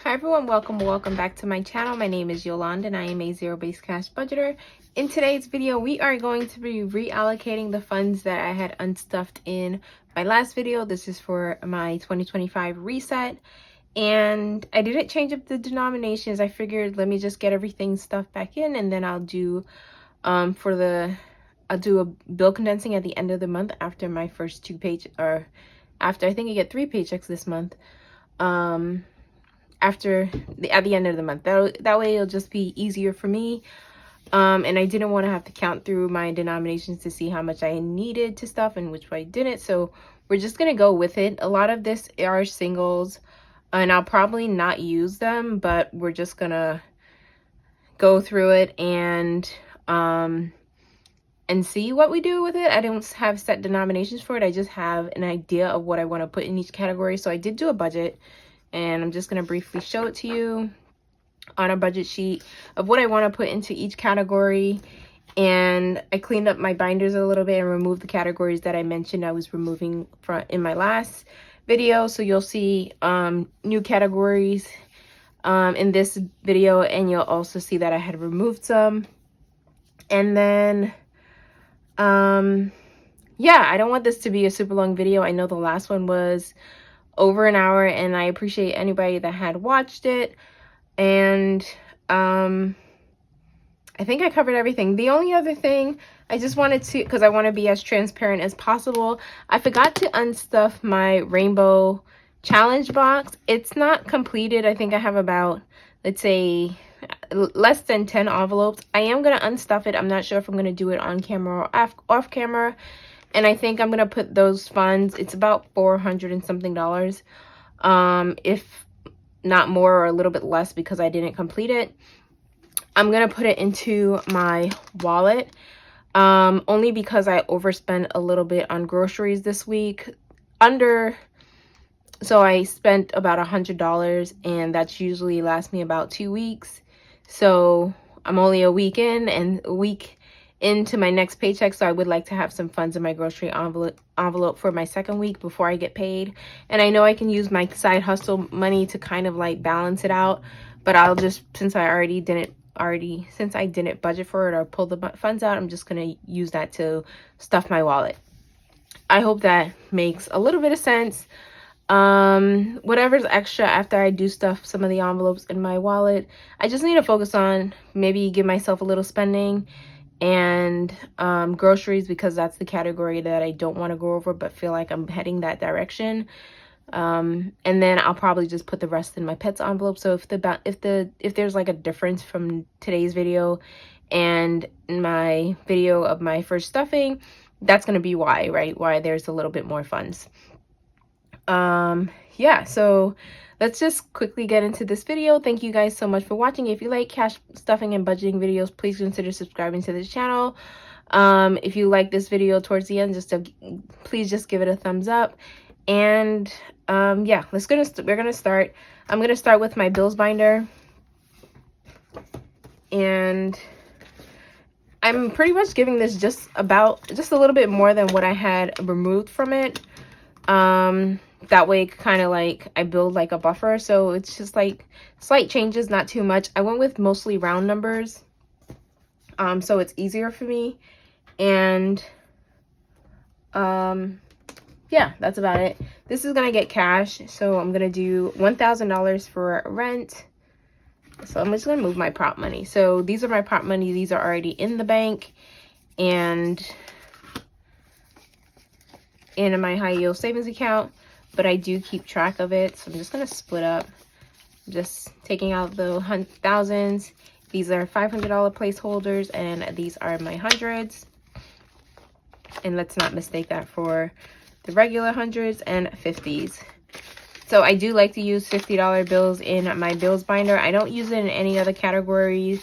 Hi everyone, welcome back to my channel. My name is Yolande and I am a zero-based cash budgeter. In today's video, we are going to be reallocating the funds that I had unstuffed in my last video. This is for my 2025 reset, and I didn't change up the denominations. I figured let me just get everything stuffed back in, and then I'll do I'll do a bill condensing at the end of the month after my first after I think I get 3 paychecks this month. At the end of the month, that way it'll just be easier for me, and I didn't want to have to count through my denominations to see how much I needed to stuff and which way I didn't. So we're just gonna go with it. A lot of this are singles and I'll probably not use them, but we're just gonna go through it and see what we do with it. I don't have set denominations for it. I just have an idea of what I want to put in each category. So I did do a budget, and I'm just going to briefly show it to you on a budget sheet of what I want to put into each category. And I cleaned up my binders a little bit and removed the categories that I mentioned I was removing in my last video. So you'll see new categories in this video, and you'll also see that I had removed some. And then yeah, I don't want this to be a super long video. I know the last one was over an hour, and I appreciate anybody that had watched it. And I think I covered everything. The only other thing I just wanted to, because I want to be as transparent as possible, I forgot to unstuff my rainbow challenge box. It's not completed. I think I have about, let's say, less than 10 envelopes. I am going to unstuff it. I'm not sure if I'm going to do it on camera or off camera. And I think I'm going to put those funds, it's about $400 and something, if not more or a little bit less, because I didn't complete it. I'm going to put it into my wallet, only because I overspent a little bit on groceries this week. So I spent about $100, and that's usually lasts me about 2 weeks. So I'm only a week in and a week into my next paycheck, so I would like to have some funds in my grocery envelope for my second week before I get paid. And I know I can use my side hustle money to kind of like balance it out, but I'll just, since I didn't budget for it or pull the funds out, I'm just gonna use that to stuff my wallet. I hope that makes a little bit of sense. Whatever's extra after I do stuff some of the envelopes in my wallet, I just need to focus on maybe give myself a little spending and groceries, because that's the category that I don't want to go over but feel like I'm heading that direction. And then I'll probably just put the rest in my pets envelope. So if there's like a difference from today's video and my video of my first stuffing, that's going to be why there's a little bit more funds. Yeah, so let's just quickly get into this video. Thank you guys so much for watching. If you like cash stuffing and budgeting videos, please consider subscribing to this channel. If you like this video towards the end, please just give it a thumbs up. And yeah, we're gonna start. I'm gonna start with my bills binder, and I'm pretty much giving this just a little bit more than what I had removed from it. That way kind of like I build like a buffer, so it's just like slight changes, not too much. I went with mostly round numbers, so it's easier for me. And yeah, that's about it. This is gonna get cash, so I'm gonna do $1,000 for rent. So I'm just gonna move my prop money. So these are my prop money. These are already in the bank and in my high yield savings account, but I do keep track of it. So I'm just gonna split up, just taking out the thousands. These are $500 placeholders, and these are my hundreds. And let's not mistake that for the regular hundreds and 50s. So I do like to use $50 bills in my bills binder. I don't use it in any other categories,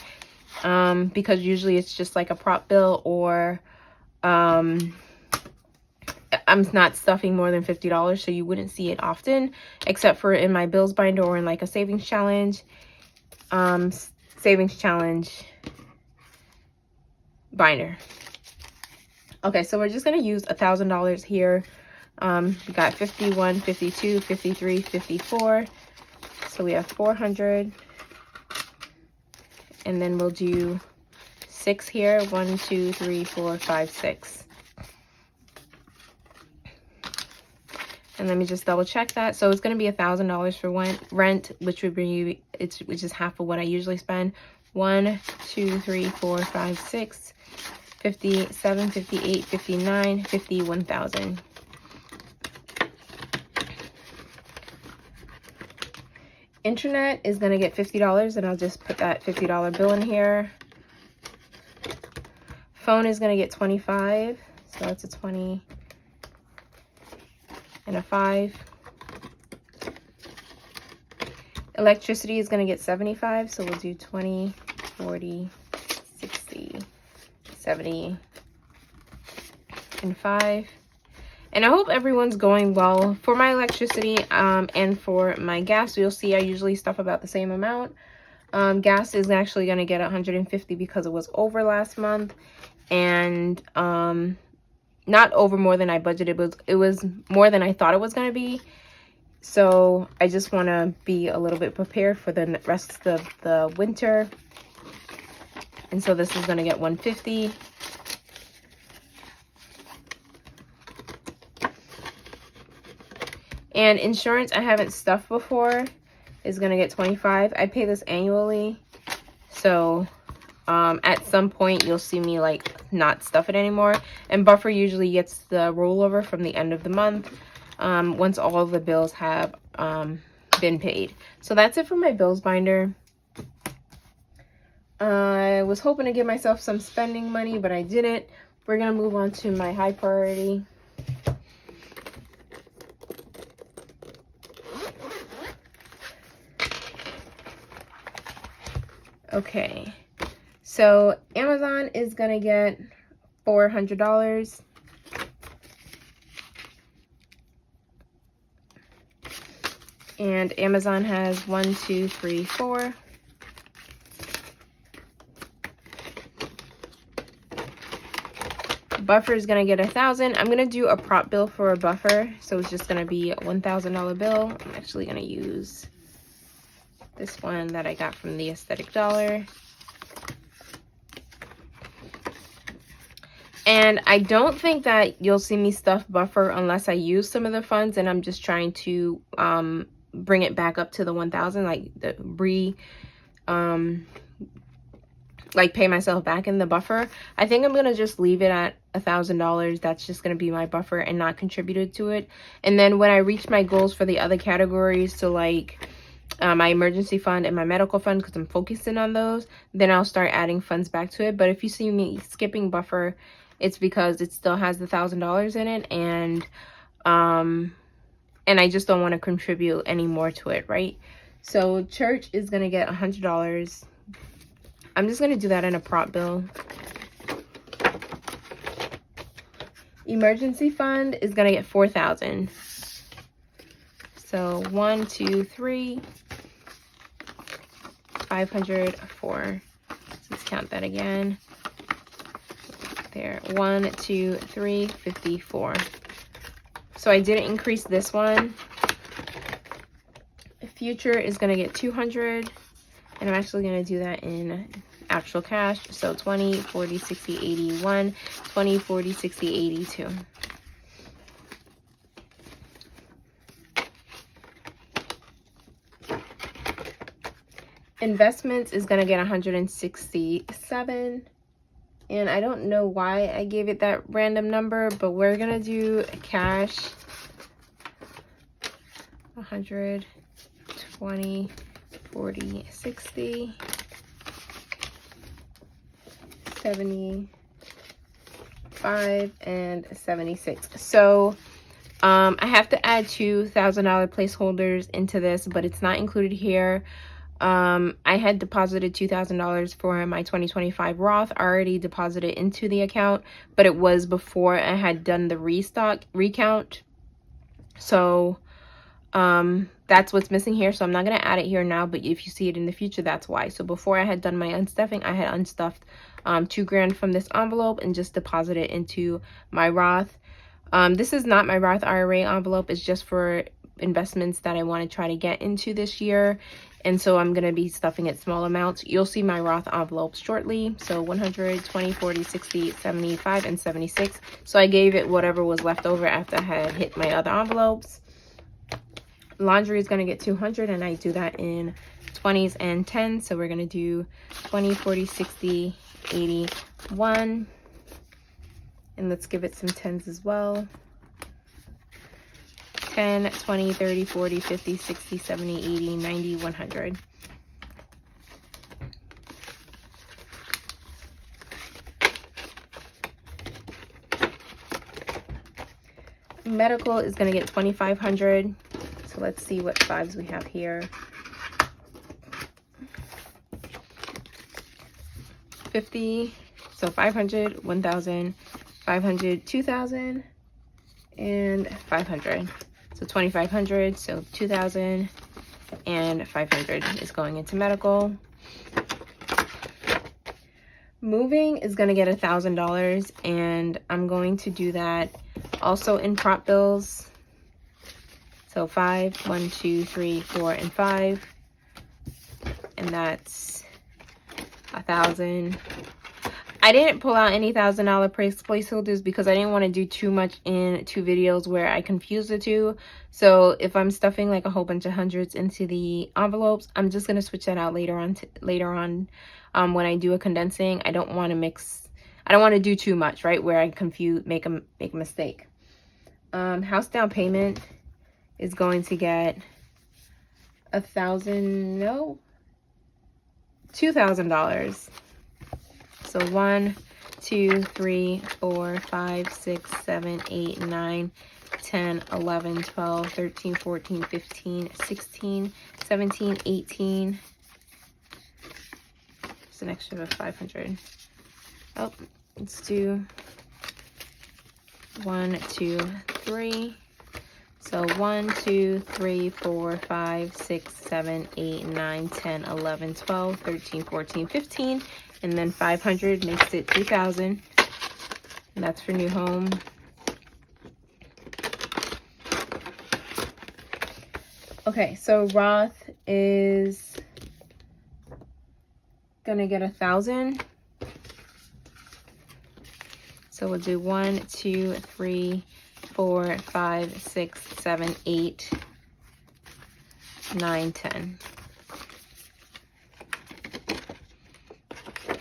because usually it's just like a prop bill, or I'm not stuffing more than $50, so you wouldn't see it often, except for in my bills binder or in like a savings challenge binder. Okay, so we're just gonna use $1,000 here. We got 51, 52, 53, 54. So we have 400. And then we'll do 6 here. 1, 2, 3, 4, 5, 6. And let me just double check that. So it's going to be $1,000 for rent, which would be which is half of what I usually spend. 1, 2, 3, 4, 5, 6, 57, 58, 59, 50, 1,000. Internet is going to get $50, and I'll just put that $50 bill in here. Phone is going to get 25, so that's a 20 and a 5. Electricity is going to get 75, so we'll do 20, 40, 60, 70, and 5. And I hope everyone's going well. For my electricity and for my gas, you'll see I usually stuff about the same amount. Gas is actually going to get 150 because it was over last month. And not over more than I budgeted. It was more than I thought it was going to be. So I just want to be a little bit prepared for the rest of the winter. And so this is going to get 150. And insurance, I haven't stuffed before, is going to get 25. I pay this annually. So at some point, you'll see me like not stuff it anymore. And buffer usually gets the rollover from the end of the month once all of the bills have been paid. So that's it for my bills binder. I was hoping to give myself some spending money, but I didn't. We're going to move on to my high priority. Okay, so Amazon is gonna get $400. And Amazon has 1, 2, 3, 4. Buffer is gonna get 1,000. I'm gonna do a prop bill for a buffer, so it's just gonna be a $1,000 bill. I'm actually gonna use this one that I got from the Aesthetic Dollar. And I don't think that you'll see me stuff buffer unless I use some of the funds, and I'm just trying to bring it back up to the 1,000, like like pay myself back in the buffer. I think I'm gonna just leave it at $1,000. That's just gonna be my buffer and not contributed to it. And then when I reach my goals for the other categories, so like my emergency fund and my medical fund, because I'm focusing on those, then I'll start adding funds back to it. But if you see me skipping buffer, it's because it still has the $1,000 in it, and I just don't want to contribute any more to it, right? So church is gonna get $100. I'm just gonna do that in a prop bill. Emergency fund is gonna get 4,000. So 1, 2, 3, 500, 4. Let's count that again. There, 1, 2, 3, 54. So I didn't increase this one. Future is gonna get 200, and I'm actually gonna do that in actual cash. So 20, 40, 60, 81, 20, 40, 60, 82. Investments is going to get 167, and I don't know why I gave it that random number, but we're going to do cash 100, 20, 40, 60, 75, and 76. So I have to add $2,000 placeholders into this, but it's not included here. I had deposited $2,000 for my 2025 Roth. I already deposited into the account, but it was before I had done the recount. So that's what's missing here. So I'm not going to add it here now, but if you see it in the future, that's why. So before I had done my unstuffing, I had unstuffed $2,000 from this envelope and just deposited into my Roth. This is not my Roth IRA envelope. It's just for investments that I want to try to get into this year. And so I'm going to be stuffing it small amounts. You'll see my Roth envelopes shortly. So 100, 20, 40, 60, 75, and 76. So I gave it whatever was left over after I had hit my other envelopes. Laundry is going to get 200, and I do that in 20s and 10s. So we're going to do 20, 40, 60, 80, 1. And let's give it some 10s as well. 10, 20, 30, 40, 50, 60, 70, 80, 90, 100. Medical is going to get 2,500. So let's see what 5s we have here. 50, so 500, 1,000, 500, 2,000, and 500. So 2,500, so 2,000 and 500 is going into medical. Moving is going to get $1,000, and I'm going to do that also in prop bills. So 5, 1, 2, 3, 4, and 5, and that's 1,000. I didn't pull out any $1,000 placeholders because I didn't want to do too much in 2 videos where I confuse the two. So if I'm stuffing like a whole bunch of hundreds into the envelopes, I'm just going to switch that out later on when I do a condensing. I don't want to mix. I don't want to do too much, right, where I make a mistake. House down payment is going to get $2,000. So 1, 2, 3, 4, 5, 6, 7, 8, 9, 10, 11, 12, 13, 14, 15, 16, 17, 18. It's an extra of 500. Oh, let's do 1, 2, 3. So 1, 2, 3, 4, 5, 6, 7, 8, 9, 10, 11, 12, 13, 14, 15. And then 500 makes it 2,000. And that's for new home. Okay, so Roth is gonna get 1,000. So we'll do 1, 2, 3, 4, 5, 6, 7, 8, 9, 10.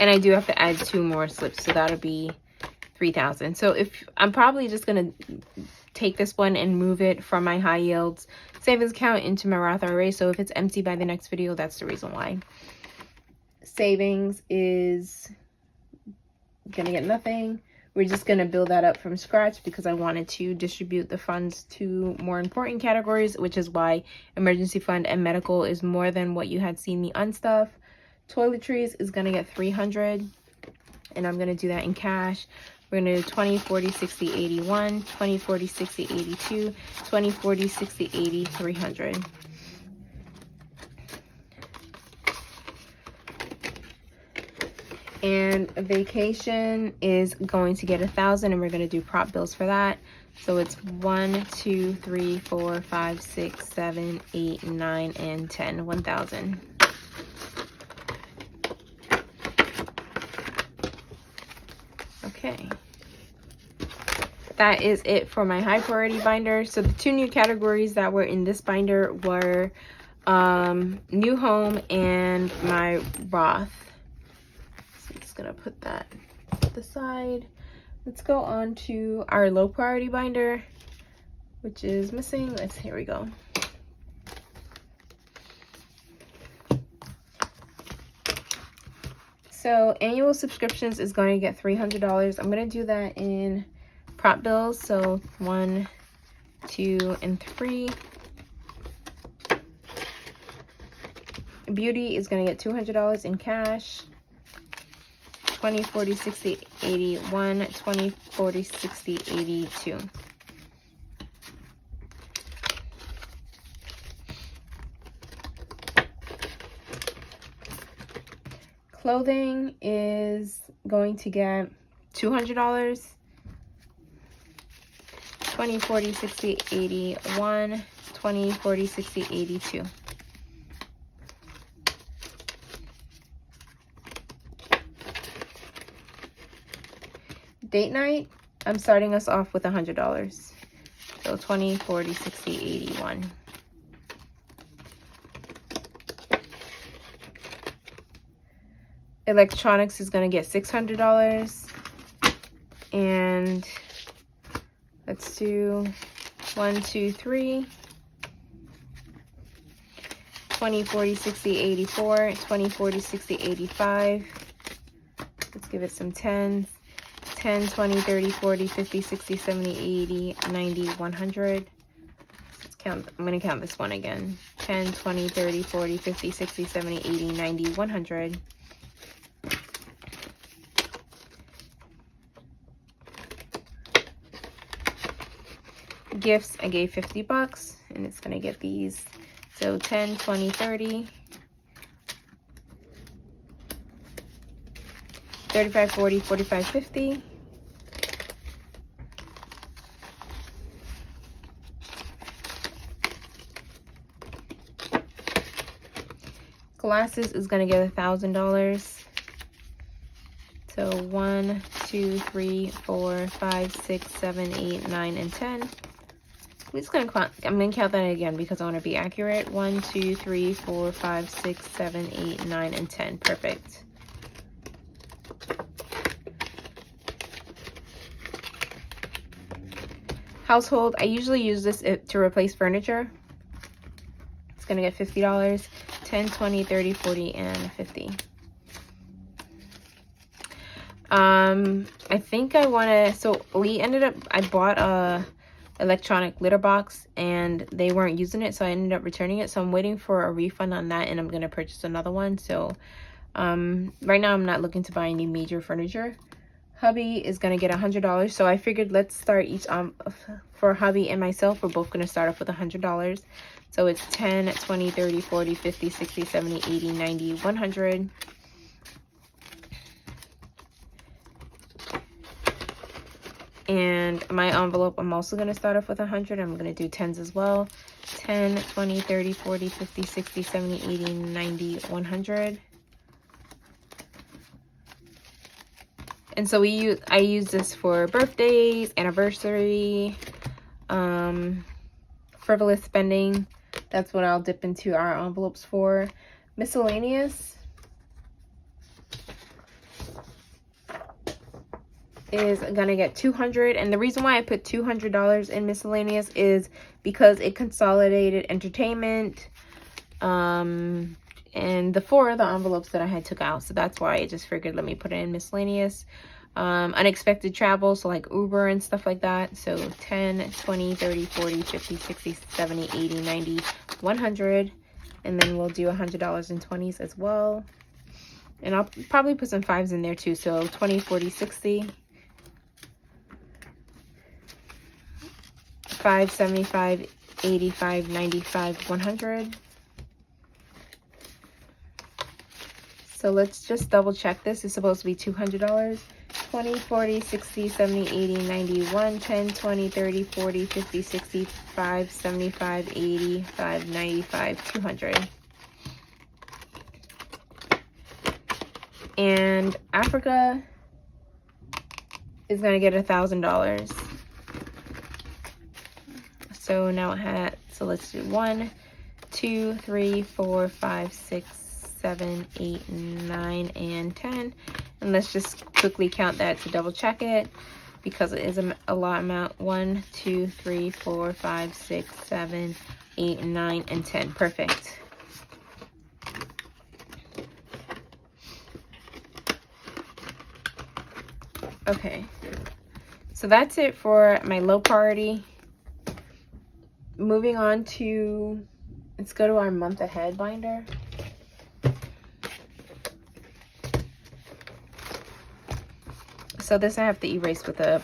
And I do have to add 2 more slips, so that'll be 3,000. So if I'm probably just gonna take this one and move it from my high yields savings account into my Roth IRA. So if it's empty by the next video, that's the reason why. Savings is gonna get nothing. We're just gonna build that up from scratch because I wanted to distribute the funds to more important categories, which is why emergency fund and medical is more than what you had seen me unstuff. Toiletries is gonna get 300, and I'm gonna do that in cash. We're gonna do 20, 40, 60, 81, 20, 40, 60, 82, 20, 40, 60, 80, 300. And vacation is going to get 1,000, and we're gonna do prop bills for that. So it's 1, 2, 3, 4, 5, 6, 7, 8, 9, and 10. 1,000. Okay, that is it for my high priority binder. So the 2 new categories that were in this binder were new home and my Roth. So I'm just gonna put that to the side. Let's go on to our low priority binder, which is missing. Here we go. So annual subscriptions is going to get $300. I'm going to do that in prop bills. So 1, 2, and 3. Beauty is going to get $200 in cash. 20, 40, 60, 81, 20, 40, 60, 82. Clothing is going to get $200. 20, 40, 60, 81, 20, 40, 60, 82. Date night, I'm starting us off with $100. So 20, 40, 60, 81. Electronics is going to get $600. And let's do 1, 2, 3. 20, 40, 60, 84. 20, 40, 60, 85. Let's give it some 10s. 10, 20, 30, 40, 50, 60, 70, 80, 90, 100. Let's count. I'm going to count this one again. 10, 20, 30, 40, 50, 60, 70, 80, 90, 100. Gifts, I gave $50, and it's going to get these. So 10, 20, 30. 35, 40, 45, 50. Glasses is going to get $1,000. So 1, 2, 3, 4, 5, 6, 7, 8, 9, and 10. I'm just going to count. I'm going to count that again because I want to be accurate. 1, 2, 3, 4, 5, 6, 7, 8, 9, and 10. Perfect. Household, I usually use this to replace furniture. It's going to get $50. 10, 20, 30, 40, and 50. I think I want to, so we ended up, I bought a electronic litter box and they weren't using it, so I ended up returning it. So I'm waiting for a refund on that and I'm going to purchase another one. So right now I'm not looking to buy any major furniture. Hubby is going to get $100, so I figured let's start each for hubby and myself, we're both going to start off with $100. So it's 10, 20, 30, 40, 50, 60, 70, 80, 90, 100. And my envelope, I'm also going to start off with 100. I'm going to do 10s as well. 10, 20, 30, 40, 50, 60, 70, 80, 90, 100. And so I use this for birthdays, anniversary, frivolous spending. That's what I'll dip into our envelopes for. Miscellaneous is gonna get $200, and the reason why I put $200 in miscellaneous is because it consolidated entertainment, and the 4 other envelopes that I had took out, so that's why I just figured let me put it in miscellaneous. Unexpected travel, so like Uber and stuff like that. So 10, 20, 30, 40, 50, 60, 70, 80, 90, 100, and then we'll do $100 in 20s as well, and I'll probably put some 5s in there too. So 20, 40, 60, 5, 75, 85, 95, 100. So let's just double check this. It's supposed to be $200. 20, 40, 60, 70, 80, 91, 10, 20, 30, 40, 50, 65, 75, 85, 95, 200. And Africa is going to get $1,000. So now it had, so let's do 1, 2, 3, 4, 5, 6, 7, 8, 9, and 10. And let's just quickly count that to double check it because it is a lot amount. 1, 2, 3, 4, 5, 6, 7, 8, 9, and 10. Perfect. Okay, so that's it for my low priority. Moving on to, let's go to our month ahead binder. So this I have to erase with a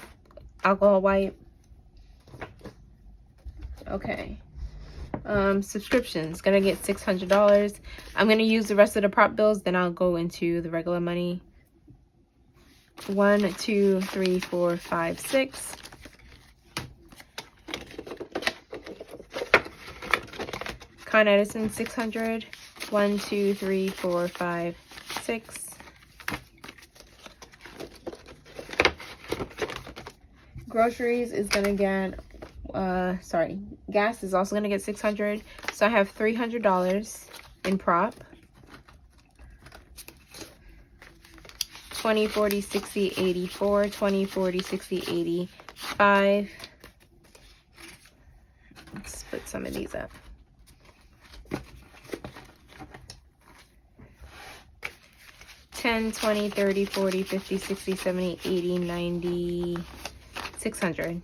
alcohol wipe. Okay. Subscriptions, gonna get $600. I'm gonna use the rest of the prop bills, then I'll go into the regular money. 1, 2, 3, 4, 5, 6. Con Edison, 600. 1, 2, 3, 4, 5, 6. Groceries is gonna get, gas is also gonna get 600. So I have $300 in prop. 20, 40, 60, 84. 20, 40, 60, 85. Let's split some of these up. 10, 20, 30, 40, 50, 60, 70, 80, 90, 600.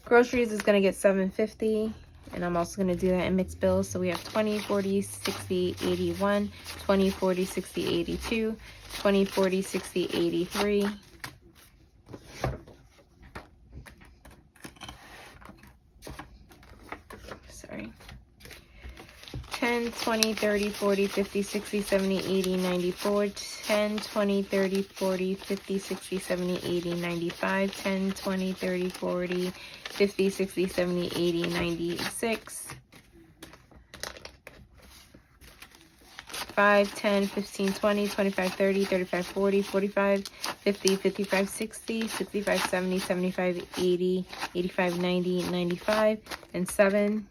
Groceries is gonna get 750, and I'm also gonna do that in mixed bills. So we have 20, 40, 60, 81, 20, 40, 60, 82, 20, 40, 60, 83. 10, 20, 30, 40, 50, 60, 70, 80, 94. 10, 20, 30, 40, 50, 60, 70, 80, 95. 10, 20, 30, 40, 50, 60, 70, 80, 96. 5, 10, 15, 20, 25, 30, 35, 40, 45, 50, 55, 60, 65, 70, 75, 80, 85, 90, 95, and 7.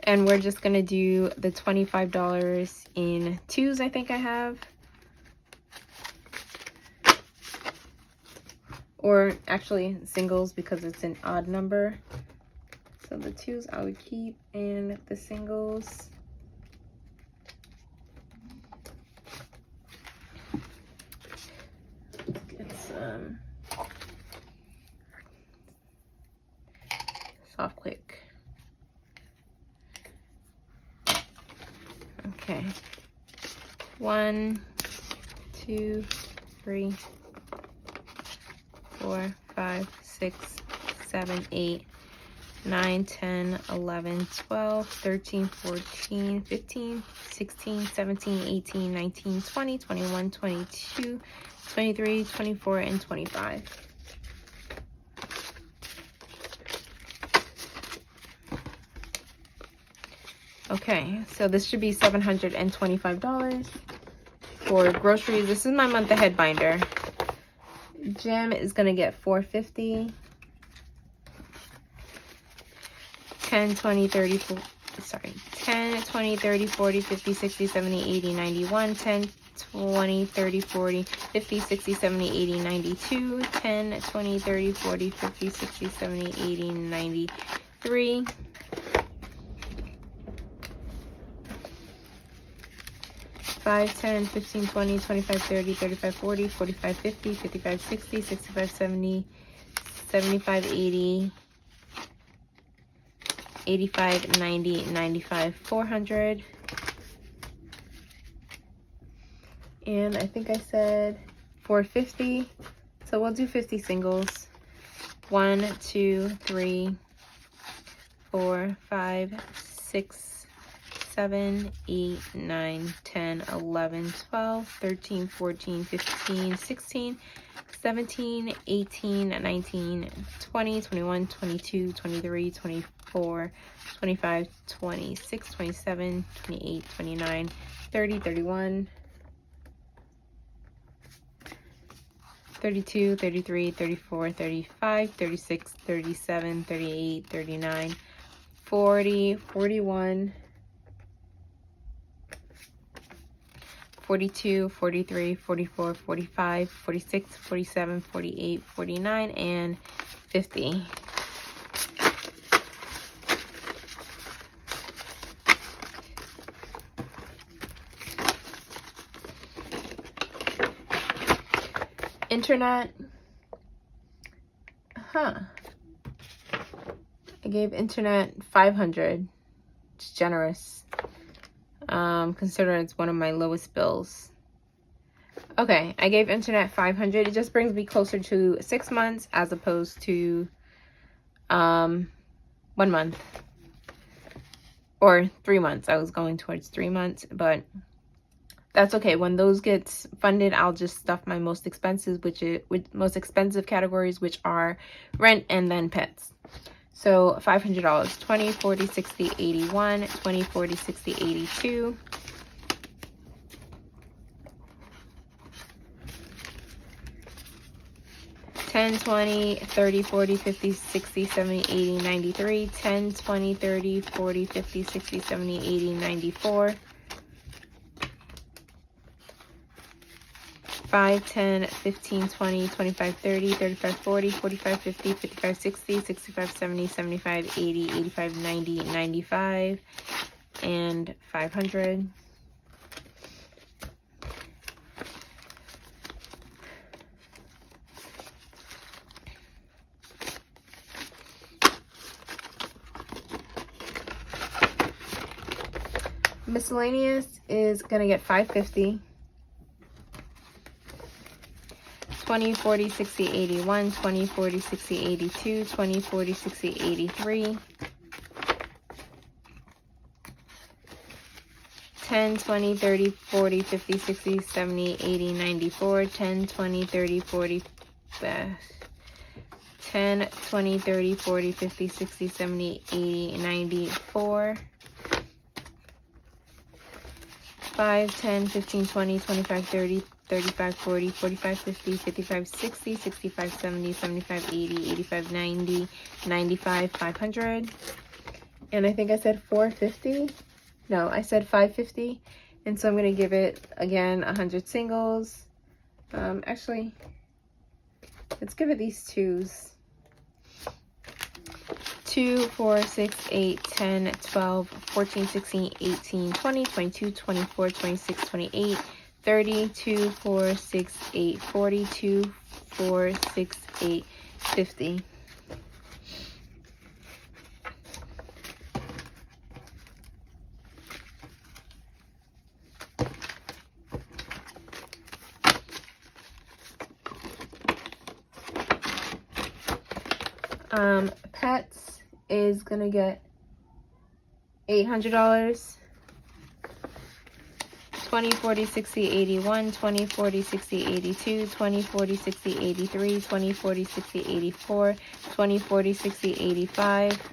And we're just gonna do the $25 in twos, I think I have. Or actually singles, because it's an odd number. So the twos I would keep, and the singles. Let's get some soft quick. Okay. 1, 2, 3, 4, 5, 6, 7, 8, 9, 10, 11, 12, 13, 14, 15, 16, 17, 18, 19, 20, 21, 22, 23, 24, and 25. Okay, so this should be $725 for groceries. This is my month ahead binder. Gym is gonna get $450. 10, 20, 30, 10, 20, 30, 40, 50, 60, 70, 80, 91. 10, 20, 30, 40, 50, 60, 70, 80, 92. 10, 20, 30, 40, 50, 60, 70, 80, 93. 5, 10, 15, 20, 25, 30, 35, 40, 45, 50, 55, 60, 65, 70, 75, 80, 85, 90, 95, 400. And I think I said 450. So we'll do 50 singles. 1, 2, 3, 4, 5, 6, 7, 8, 9, 10, 11, 12, 13, 14, 15, 16, 17, 18, 19, 20, 21, 22, 23, 24, 25, 26, 27, 28, 29, 30, 31, 32, 33, 34, 35, 36, 37, 38, 39, 40, 41, 42, 43, 44, 45, 46, 47, 48, 49, and 50. Internet. I gave internet 500. It's generous. Considering it's one of my lowest bills. Okay, I gave internet 500. It just brings me closer to 6 months as opposed to 1 month. or 3 months. I was going towards 3 months, but that's okay. When those gets funded, I'll just stuff my most expensive, most expensive categories, which are rent and then pets. So $500, 20, 40, 60, 81, 20, 40, 60, 82. $10, 20, 30, 40, 50, 60, 70, 80, 93. $10, 20, 30, 40, 50, 60, 70, 80, 94. 5, 10, 15, 20, 25, 30, 35, 40, 45, 50, 55, 60, 65, 70, 75, 80, 85, 90, 95, and 500. Miscellaneous is gonna get $550. 20, 40, 60, 81, 20, 40, 60, 82, 20, 40, 60, 83. 10, 20, 30, 40, 50, 60, 70, 80, 94. 10, 20, 30, 40, 10, 20, 30, 40, 50, 60, 70, 80, 94. 5, 10, 15, 20, 25, 30, 35, 40, 45, 50, 55, 60, 65, 70, 75, 80, 85, 90, 95, 500. And I think I said 450. No, I said 550. And so I'm going to give it, again, 100 singles. Actually, let's give it these twos. 2, 4, 6, 8, 10, 12, 14, 16, 18, 20, 22, 24, 26, 28, 30, 2, 4, 6, 8, 40, 2, 4, 6, 8, 50. Pets is gonna get $800. 20, 40, 60, 81, 20, 40, 60, 82, 20, 40, 60, 83, 20, 40, 60, 84, 20, 40, 60, 85.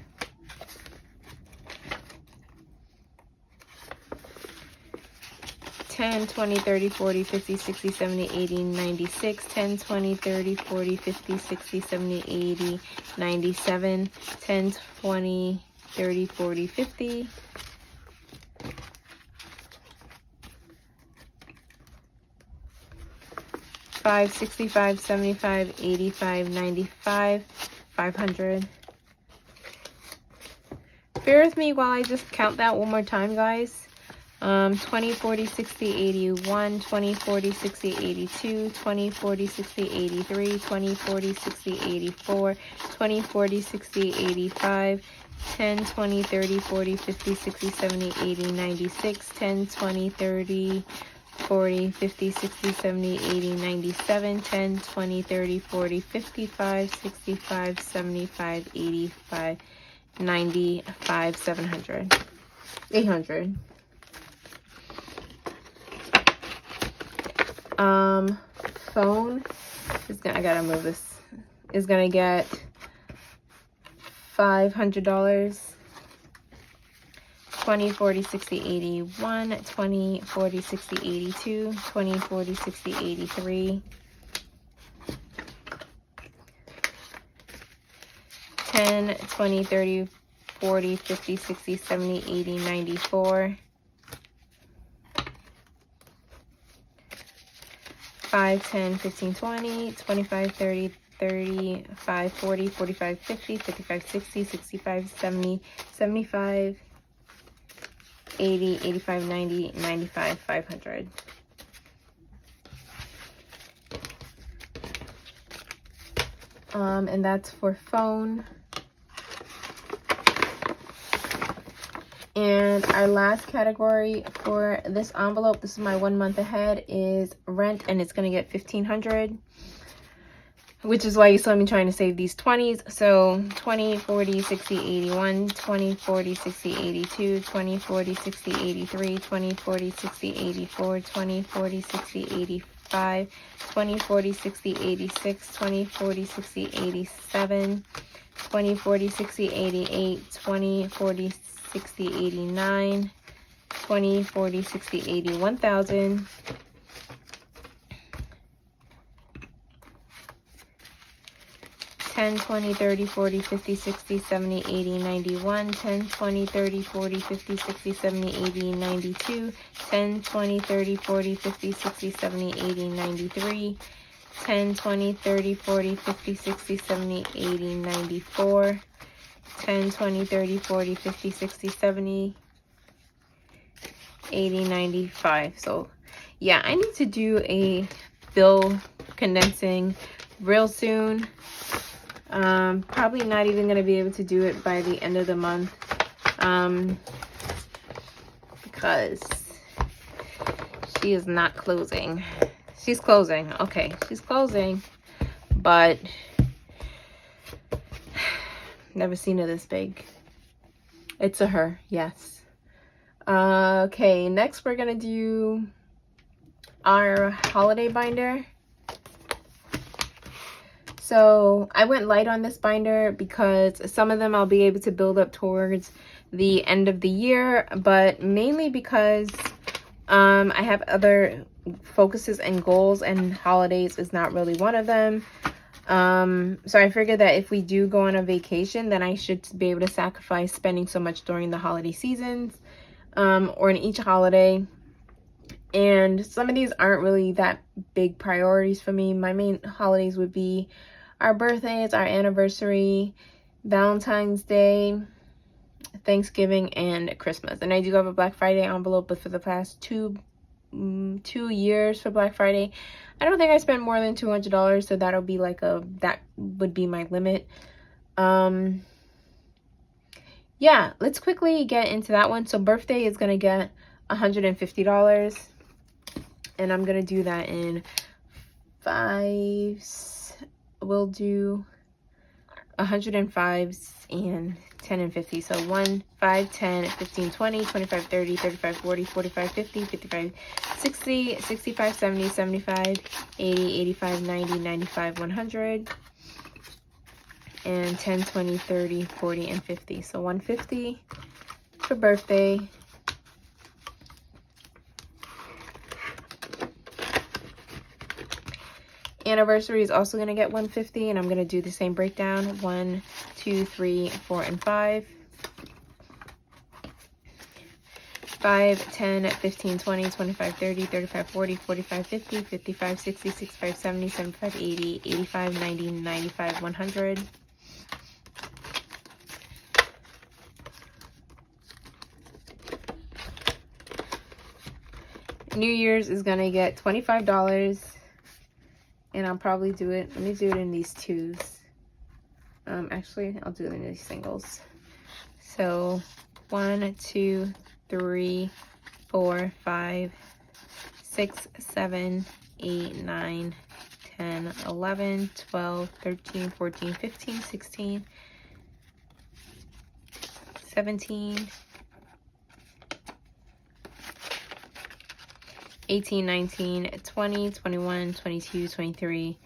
10, 20, 30, 40, 50, 60, 70, 80, 96. 10, 20, 30, 40, 50, 60, 70, 80, 97. 10, 20, 30, 40, 50. 5, 65, 75, 85, 95, 500. Bear with me while I just count that one more time, guys. 20, 40, 60, 81, 20, 40, 60, 82, 20, 40, 60, 83, 20, 40, 60, 84, 20, 40, 60, 85, 10, 20, 30, 40, 50, 60, 70, 80, 96, 10, 20, 30, 40, 50, 60, 70, 80, 97, 10, 20, 30, 40, 55, 65, 75, 85, 95, 700, 800. Phone is gonna, I gotta move this, is gonna get $500. 20, 40, 60, 81, 20, 40, 60, 82, 20, 40, 60, 83, 10, 20, 30, 40, 50, 60, 70, 80, 94, 5, 10, 15, 20, 25, 30, 35, 40, 45, 50, 55, 60, 65, 70, 75, 80, 85, 90, 95, 500. And that's for phone. And our last category for this envelope, this is my 1 month ahead, is rent, and it's going to get $1,500. which is why you saw me trying to save these 20s. So 20, 40, 60, 81, 20, 40, 60, 82, 20, 40, 60, 83, 20, 40, 60, 84, 20, 40, 60, 85, 20, 40, 60, 86, 20, 40, 60, 87, 20, 40, 60, 88, 20, 40, 60, 89, 20, 40, 60, 80, 1,000. 10, 20, 30, 40, 50, 60, 70, 80, 91, 10, 20, 30, 40, 50, 60, 70, 80, 92, 10, 20, 30, 40, 50, 60, 70, 80, 93, 10, 20, 30, 40, 50, 60, 70, 80, 94, 10, 20, 30, 40, 50, 60, 70, 80, 95. So yeah, I need to do a bill condensing real soon. Probably not even going to be able to do it by the end of the month, because she is not closing. She's closing. Okay, she's closing, but never seen her this big. It's a her, yes. Okay, next we're going to do our holiday binder. So I went light on this binder because some of them I'll be able to build up towards the end of the year, but mainly because I have other focuses and goals, and holidays is not really one of them. So I figured that if we do go on a vacation, then I should be able to sacrifice spending so much during the holiday seasons, or in each holiday. And some of these aren't really that big priorities for me. My main holidays would be our birthdays, our anniversary, Valentine's Day, Thanksgiving, and Christmas. And I do have a Black Friday envelope, but for the past two years for Black Friday, I don't think I spent more than $200, so that'll be like that would be my limit. Yeah, let's quickly get into that one. So birthday is gonna get $150, and I'm gonna do that in 5s. We'll do 105s and 10 and 50. So 1, 5, 10, 15, 20, 25, 30, 35, 40, 45, 50, 55, 60, 65, 70, 75, 80, 85, 90, 95, 100, and 10, 20, 30, 40, and 50. So 150 for birthday. Anniversary is also going to get 150, and I'm going to do the same breakdown: 1, 2, 3, 4, and 5. 5, 10, 15, 20, 25, 30, 35, 40, 45, 50, 55, 60, 65, 70, 75, 80, 85, 90, 95, 100. New Year's is going to get $25. And I'll probably do it. Let me do it in these 2s. Actually, I'll do it in these singles. So 1, 2, 3, 4, 5, 6, 7, 8, 9, 10, 11, 12, 13, 14, 15, 16, 17, 18, 19, 20, 21, 22, 23,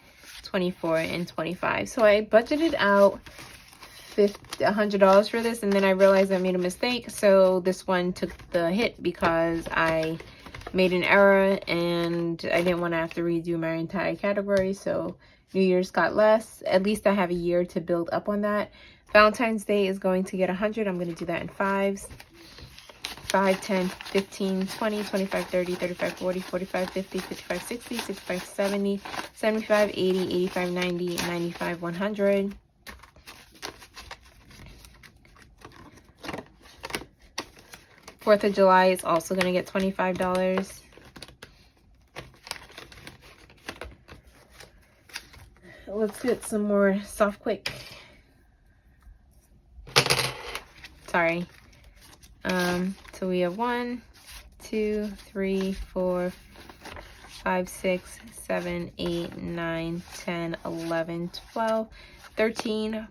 24, and 25. So I budgeted out $100 for this, and then I realized I made a mistake. So this one took the hit because I made an error and I didn't want to have to redo my entire category. So New Year's got less. At least I have a year to build up on that. Valentine's Day is going to get 100. I'm going to do that in 5s. 5, 10, 15, 20, 25, 30, 35, 40, 45, 50, 55, 60, 65, 70, 75, 80, 85, 90, 95, 100. Fourth of July is also going to get $25. Let's get some more soft quick. Sorry. So we have 1, 2, 3, 4, 5, 6, 7, 8, 9, 10, 11, 12, 13,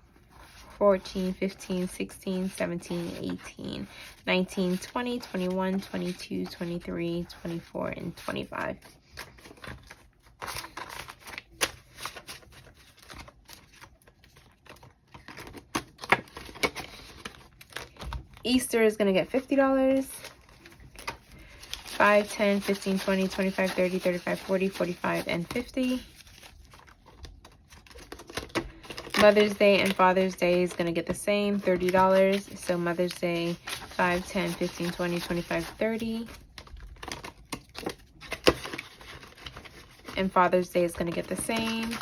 14, 15, 16, 17, 18, 19, 20, 21, 22, 23, 24, and 25. Easter is going to get $50. 5, 10, 15, 20, 25, 30, 35, 40, 45, and 50. Mother's Day and Father's Day is going to get the same, $30. So Mother's Day, 5, 10, 15, 20, 25, 30. And Father's Day is going to get the same,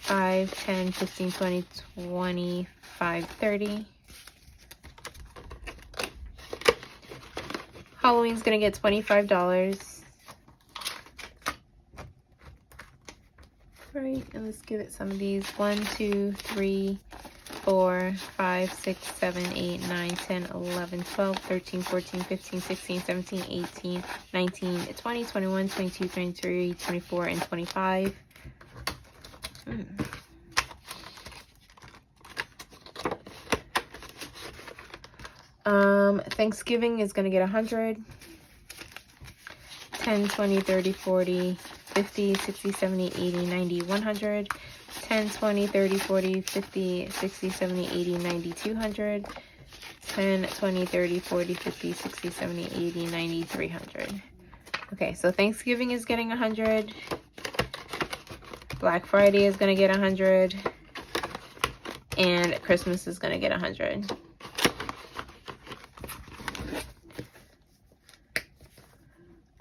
5, 10, 15, 20, 25, 30. Halloween's going to get $25. Right, and let's give it some of these. 1, 2, 3, 4, 5, 6, 7, 8, 9, 10, 11, 12, 13, 14, 15, 16, 17, 18, 19, 20, 21, 22, 23, 24, and 25. Thanksgiving is going to get 100. 10, 20, 30, 40, 50, 60, 70, 80, 90, 100. 10, 20, 30, 40, 50, 60, 70, 80, 90, 200. 10, 20, 30, 40, 50, 60, 70, 80, 90, 300. Okay, so Thanksgiving is getting 100. Black Friday is going to get 100. And Christmas is going to get 100.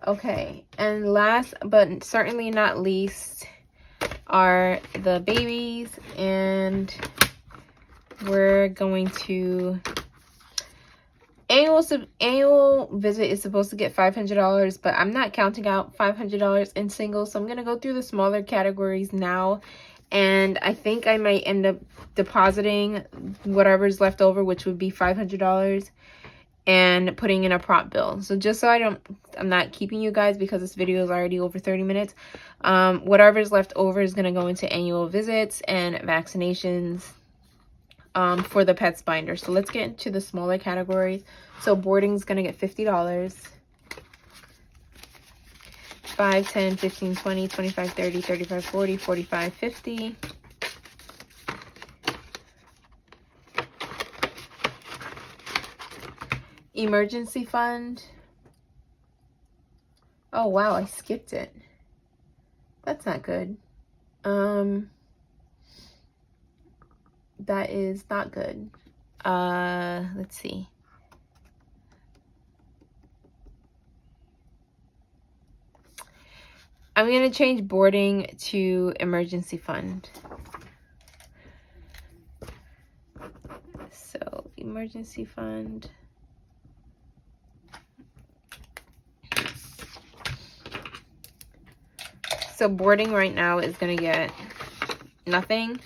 Okay, and last but certainly not least are the babies, and we're going to annual visit is supposed to get $500, but I'm not counting out $500 in singles, so I'm gonna go through the smaller categories now, and I think I might end up depositing whatever's left over, which would be $500, and putting in a prop bill. So just so I'm not keeping you guys, because this video is already over 30 minutes, whatever's left over is going to go into annual visits and vaccinations for the pets binder. So let's get into the smaller categories. So boarding is going to get $50. 5, 10, 15, 20, 25, 30, 35, 40, 45, 50. Emergency fund. Oh wow, I skipped it. That's not good. That is not good. Let's see. I'm gonna change boarding to emergency fund. So emergency fund. So boarding right now is going to get nothing,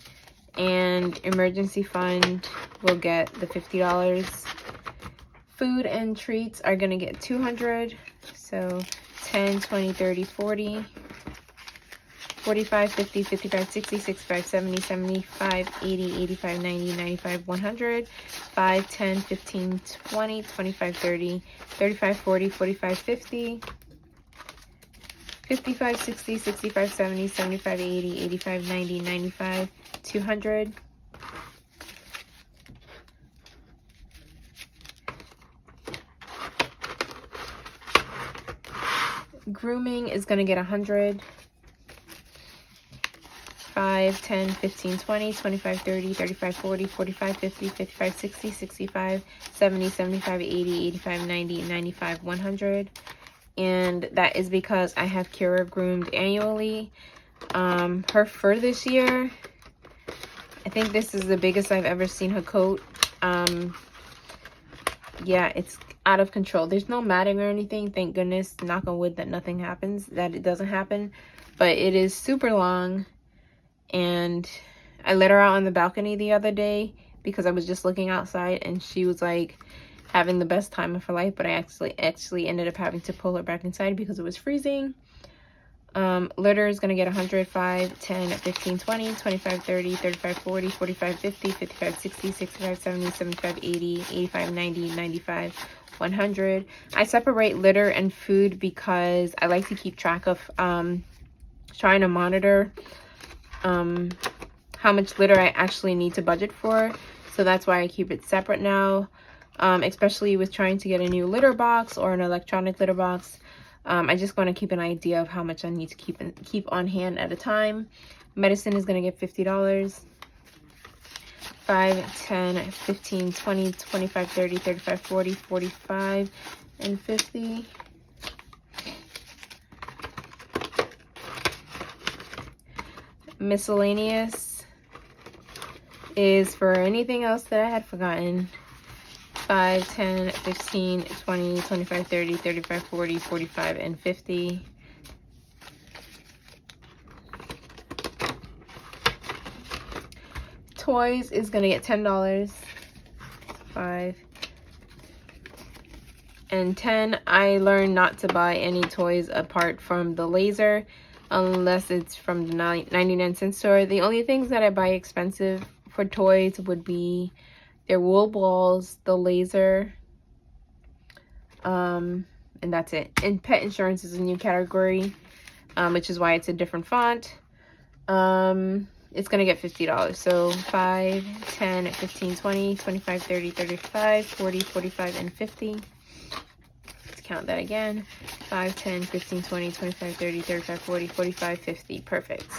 and emergency fund will get the $50. Food and treats are going to get $200. So 10, 20, 30, 40, 45, 50, 55, 60, 65, 70, 75, 80, 85, 90, 95, 100. 5, 10, 15, 20, 25, 30, 35, 40, 45, 50. 55, 60, 65, 70, 75, 80, 85, 90, 95, 200. Grooming is going to get 100. 5, 10, 15, 20, 25, 30, 35, 40, 45, 50, 55, 60, 65, 70, 75, 80, 85, 90, 95, 100. And that is because I have Kira groomed annually. Her fur this year, I think this is the biggest I've ever seen her coat. Yeah, it's out of control. There's no matting or anything, thank goodness, knock on wood that nothing happens, that it doesn't happen, but it is super long. And I let her out on the balcony the other day because I was just looking outside, and she was like, having the best time of her life, but I actually ended up having to pull her back inside because it was freezing. Litter is going to get 100, 5, 10, 15, 20, 25, 30, 35, 40, 45, 50, 55, 60, 65, 70, 75, 80, 85, 90, 95, 100. I separate litter and food because I like to keep track of trying to monitor how much litter I actually need to budget for. So that's why I keep it separate now, especially with trying to get a new litter box or an electronic litter box. I just want to keep an idea of how much I need to keep on hand at a time. Medicine is going to get $50. 5, 10, 15, 20, 25, 30, 35, 40, 45, and 50. Miscellaneous is for anything else that I had forgotten. 5, 10, 15, 20, 25, 30, 35, 40, 45, and 50. Toys is going to get $10. 5 and 10. I learned not to buy any toys apart from the laser unless it's from the 99-cent store. The only things that I buy expensive for toys would be their wool balls, the laser, and that's it. And pet insurance is a new category, which is why it's a different font. It's gonna get $50. So 5, 10, 15, 20, 25, 30, 35, 40, 45, and 50. Let's count that again. 5, 10, 15, 20, 25, 30, 35, 40, 45, 50. Perfect.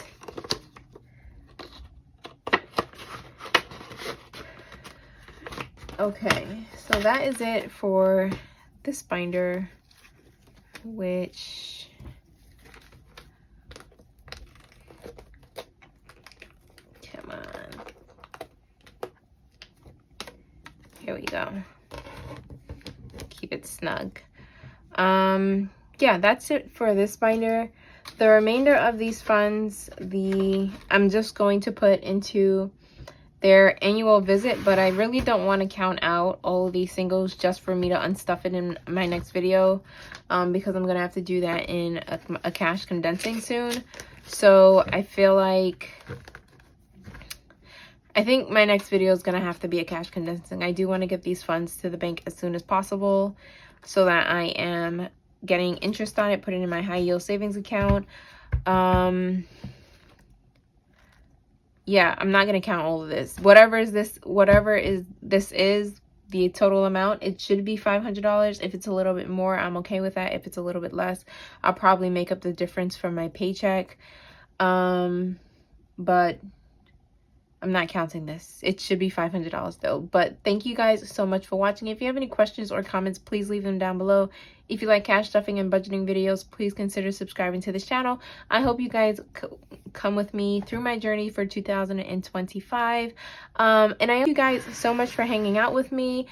Okay, so that is it for this binder, which come on, here we go, keep it snug. Yeah, that's it for this binder. The remainder of these funds, I'm just going to put into their annual visit, but I really don't want to count out all of these singles just for me to unstuff it in my next video, because I'm gonna have to do that in a cash condensing soon. So I feel like I think my next video is gonna have to be a cash condensing. I do want to get these funds to the bank as soon as possible so that I am getting interest on it, put it in my high yield savings account. Yeah, I'm not gonna count all of this. Whatever this is the total amount, it should be $500. If it's a little bit more, I'm okay with that. If it's a little bit less, I'll probably make up the difference from my paycheck. But I'm not counting this. It should be $500 though. But thank you guys so much for watching. If you have any questions or comments, please leave them down below. If you like cash stuffing and budgeting videos, please consider subscribing to this channel. I hope you guys come with me through my journey for 2025. And I thank you guys so much for hanging out with me.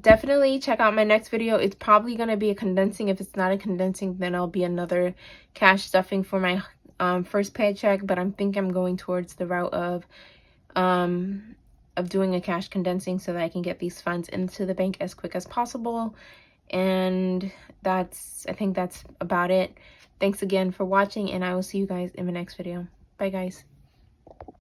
Definitely check out my next video. It's probably going to be a condensing. If it's not a condensing, then I'll be another cash stuffing for my first paycheck, but I'm going towards the route of doing a cash condensing so that I can get these funds into the bank as quick as possible. And I think that's about it. Thanks again for watching, and I will see you guys in the next video. Bye guys.